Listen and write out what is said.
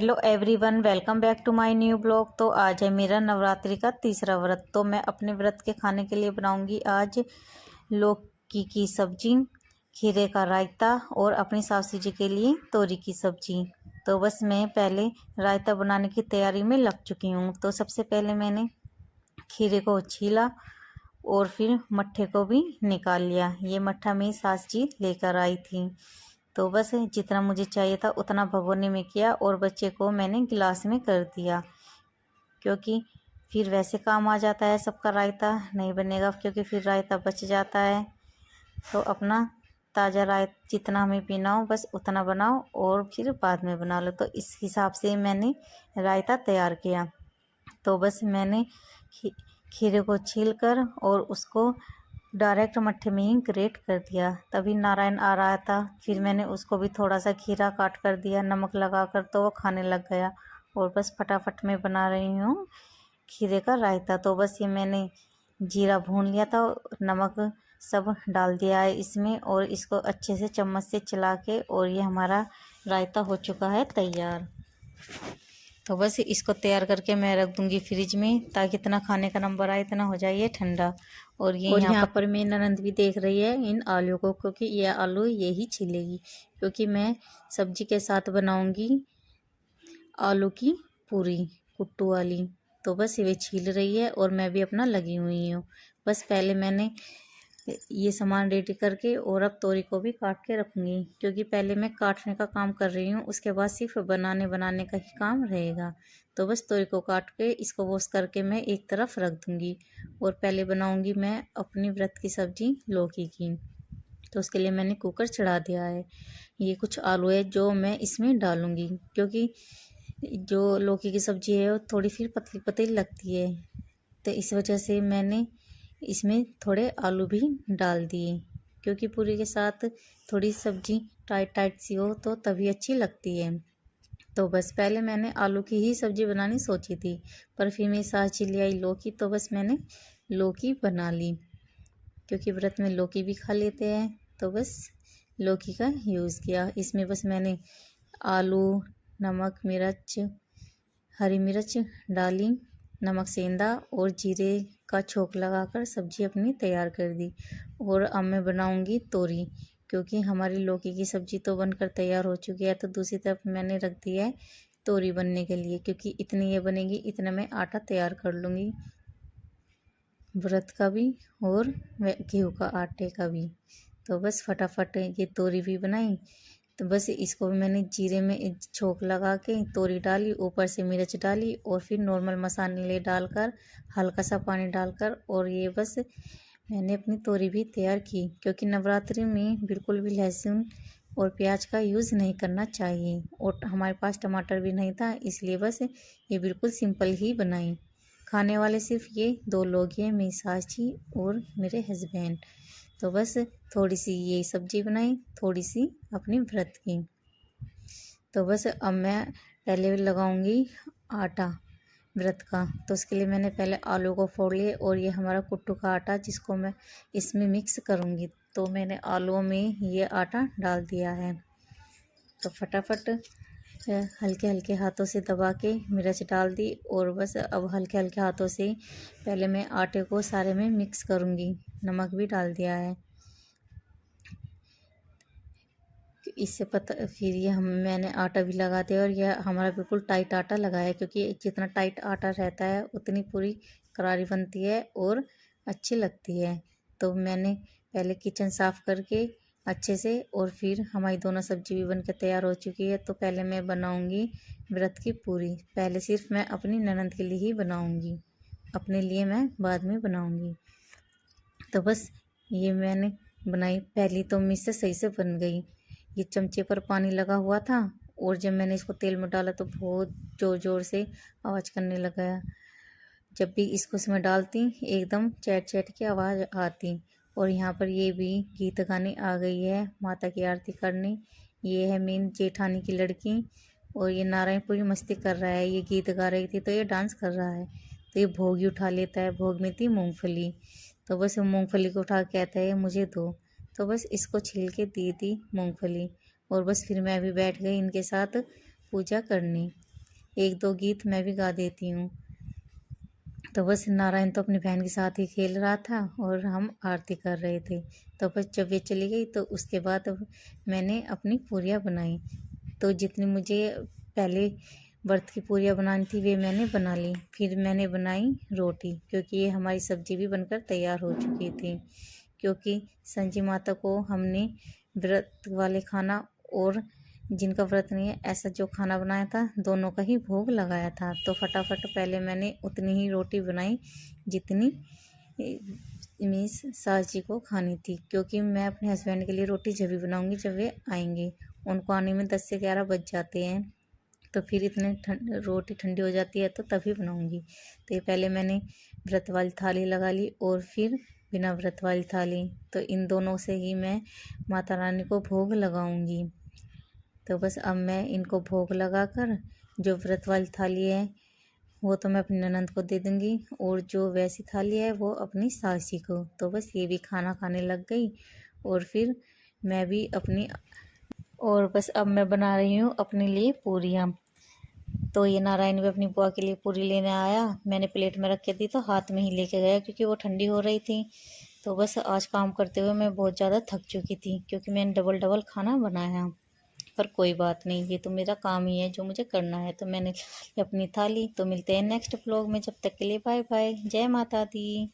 Hello everyone, welcome back to my new blog. तो आज है मेरा नवरात्रि का तीसरा व्रत। तो मैं अपने व्रत के खाने के लिए बनाऊंगी आज लौकी की सब्जी, खीरे का रायता और अपनी सासू जी के लिए तोरी की सब्जी। तो बस मैं पहले रायता बनाने की तैयारी में लग चुकी हूँ। तो सबसे पहले मैंने खीरे को छीला और फिर मट्ठे को भी निकाल लिया। ये मट्ठा मेरी सास जी लेकर आई थी। तो बस जितना मुझे चाहिए था उतना भगोने में किया और बच्चे को मैंने गिलास में कर दिया, क्योंकि फिर वैसे काम आ जाता है। सबका रायता नहीं बनेगा क्योंकि फिर रायता बच जाता है। तो अपना ताज़ा रायता जितना हमें पीना हो बस उतना बनाओ और फिर बाद में बना लो। तो इस हिसाब से मैंने रायता तैयार किया। तो बस मैंने खीरे को छील कर और उसको डायरेक्ट मट्ठे में ही ग्रेट कर दिया। तभी नारायण आ रहा था, फिर मैंने उसको भी थोड़ा सा खीरा काट कर दिया नमक लगा कर, तो वो खाने लग गया। और बस फटाफट में बना रही हूँ खीरे का रायता। तो बस ये मैंने जीरा भून लिया था, नमक सब डाल दिया है इसमें और इसको अच्छे से चम्मच से चला के, और ये हमारा रायता हो चुका है तैयार। तो बस इसको तैयार करके मैं रख दूंगी फ्रिज में, ताकि इतना खाने का नंबर आए इतना हो जाए ये ठंडा। और ये यहाँ पर मेरी ननंद भी देख रही है इन आलू को, क्योंकि ये आलू यही छीलेगी, क्योंकि मैं सब्जी के साथ बनाऊंगी आलू की पूरी कुट्टू वाली। तो बस ये छील रही है और मैं भी अपना लगी हुई हूँ। बस पहले मैंने ये सामान रेडी करके और अब तोरी को भी काट के रखूँगी, क्योंकि पहले मैं काटने का काम कर रही हूँ, उसके बाद सिर्फ बनाने का ही काम रहेगा। तो बस तोरी को काट के इसको वॉश करके मैं एक तरफ रख दूँगी। और पहले बनाऊँगी मैं अपनी व्रत की सब्जी लौकी की। तो उसके लिए मैंने कुकर चढ़ा दिया है। ये कुछ आलू है जो मैं इसमें डालूँगी, क्योंकि जो लौकी की सब्जी है वो थोड़ी फिर पतली पतली लगती है। तो इस वजह से मैंने इसमें थोड़े आलू भी डाल दिए, क्योंकि पूरी के साथ थोड़ी सब्जी टाइट टाइट सी हो तो तभी अच्छी लगती है। तो बस पहले मैंने आलू की ही सब्जी बनानी सोची थी, पर फिर मेरी सास जी ले आई लौकी, तो बस मैंने लौकी बना ली, क्योंकि व्रत में लौकी भी खा लेते हैं। तो बस लौकी का यूज़ किया। इसमें बस मैंने आलू, नमक, मिर्च, हरी मिर्च डाली, नमक सेंधा और जीरे का छोंक लगाकर सब्जी अपनी तैयार कर दी। और अब मैं बनाऊंगी तोरी, क्योंकि हमारी लौकी की सब्जी तो बनकर तैयार हो चुकी है। तो दूसरी तरफ मैंने रख दिया है तोरी बनने के लिए, क्योंकि इतनी ये बनेगी इतना मैं आटा तैयार कर लूँगी व्रत का भी और गेहूँ का आटे का भी। तो बस फटाफट ये तोरी भी बनाई। तो बस इसको भी मैंने जीरे में छोंक लगा के तोरी डाली, ऊपर से मिर्च डाली और फिर नॉर्मल मसाले डालकर हल्का सा पानी डालकर, और ये बस मैंने अपनी तोरी भी तैयार की। क्योंकि नवरात्रि में बिल्कुल भी लहसुन और प्याज का यूज़ नहीं करना चाहिए, और हमारे पास टमाटर भी नहीं था, इसलिए बस ये बिल्कुल सिंपल ही बनाई। खाने वाले सिर्फ ये 2 लोग हैं, मेरी सास जी और मेरे हस्बैंड। तो बस थोड़ी सी ये सब्जी बनाई, थोड़ी सी अपनी व्रत की। तो बस अब मैं पहले लगाऊंगी आटा व्रत का। तो उसके लिए मैंने पहले आलू को फोड़ लिए, और ये हमारा कुट्टू का आटा जिसको मैं इसमें मिक्स करूंगी। तो मैंने आलूओं में ये आटा डाल दिया है। तो फटाफट हल्के हल्के हाथों से दबा के मिर्च डाल दी, और बस अब हल्के हल्के हाथों से पहले मैं आटे को सारे में मिक्स करूंगी। नमक भी डाल दिया है। इससे पता फिर ये मैंने आटा भी लगा दिया, और यह हमारा बिल्कुल टाइट आटा लगा है, क्योंकि जितना टाइट आटा रहता है उतनी पूरी करारी बनती है और अच्छी लगती है। तो मैंने पहले किचन साफ़ करके अच्छे से, और फिर हमारी दोनों सब्जी भी बनकर तैयार हो चुकी है। तो पहले मैं बनाऊंगी व्रत की पूरी। पहले सिर्फ मैं अपनी ननद के लिए ही बनाऊंगी, अपने लिए मैं बाद में बनाऊंगी। तो बस ये मैंने बनाई, पहली तो मुझसे सही से बन गई। ये चमचे पर पानी लगा हुआ था, और जब मैंने इसको तेल में डाला तो बहुत ज़ोर ज़ोर से आवाज़ करने लगा। जब भी इसको इसमें डालती एकदम चैट चैट की आवाज़ आती। और यहाँ पर ये भी गीत गाने आ गई है, माता की आरती करने। ये है मेन जेठानी की लड़की, और ये नारायण पूरी मस्ती कर रहा है। ये गीत गा रही थी तो ये डांस कर रहा है। तो ये भोगी उठा लेता है, भोग में थी मूँगफली। तो बस मूँगफली को उठा के कहता है मुझे दो। तो बस इसको छील के दी थी मूँगफली, और बस फिर मैं भी बैठ गई इनके साथ पूजा करने। एक दो गीत मैं भी गा देती हूँ। तो बस नारायण तो अपनी बहन के साथ ही खेल रहा था और हम आरती कर रहे थे। तो बस जब ये चली गई तो उसके बाद मैंने अपनी पूरियाँ बनाई। तो जितनी मुझे पहले व्रत की पूरियाँ बनानी थी वे मैंने बना ली। फिर मैंने बनाई रोटी, क्योंकि ये हमारी सब्जी भी बनकर तैयार हो चुकी थी। क्योंकि संजी माता को हमने व्रत वाले खाना और जिनका व्रत नहीं है ऐसा जो खाना बनाया था, दोनों का ही भोग लगाया था। तो फटाफट पहले मैंने उतनी ही रोटी बनाई जितनी मीन्स सास जी को खानी थी, क्योंकि मैं अपने हस्बैंड के लिए रोटी जब भी बनाऊंगी जब वे आएंगे। उनको आने में 10 से 11 बज जाते हैं, तो फिर इतने रोटी ठंडी हो जाती है तो तभी बनाऊंगी। तो ये पहले मैंने व्रत वाली थाली लगा ली और फिर बिना व्रत वाली थाली, तो इन दोनों से ही मैं माता रानी को भोग लगाऊंगी। तो बस अब मैं इनको भोग लगाकर जो व्रत वाली थाली है वो तो मैं अपनी ननद को दे दूँगी, और जो वैसी थाली है वो अपनी सास जी को। तो बस ये भी खाना खाने लग गई और फिर मैं भी अपनी, और बस अब मैं बना रही हूँ अपने लिए पूरियाँ। तो ये नारायण भी अपनी बुआ के लिए पूरी लेने आया। मैंने प्लेट में रख के दी तो हाथ में ही लेके गया, क्योंकि वो ठंडी हो रही थी। तो बस आज काम करते हुए मैं बहुत ज़्यादा थक चुकी थी, क्योंकि मैंने डबल डबल खाना बनाया। पर कोई बात नहीं, ये तो मेरा काम ही है जो मुझे करना है। तो मैंने अपनी थाली। तो मिलते हैं नेक्स्ट व्लॉग में, जब तक के लिए बाय बाय। जय माता दी।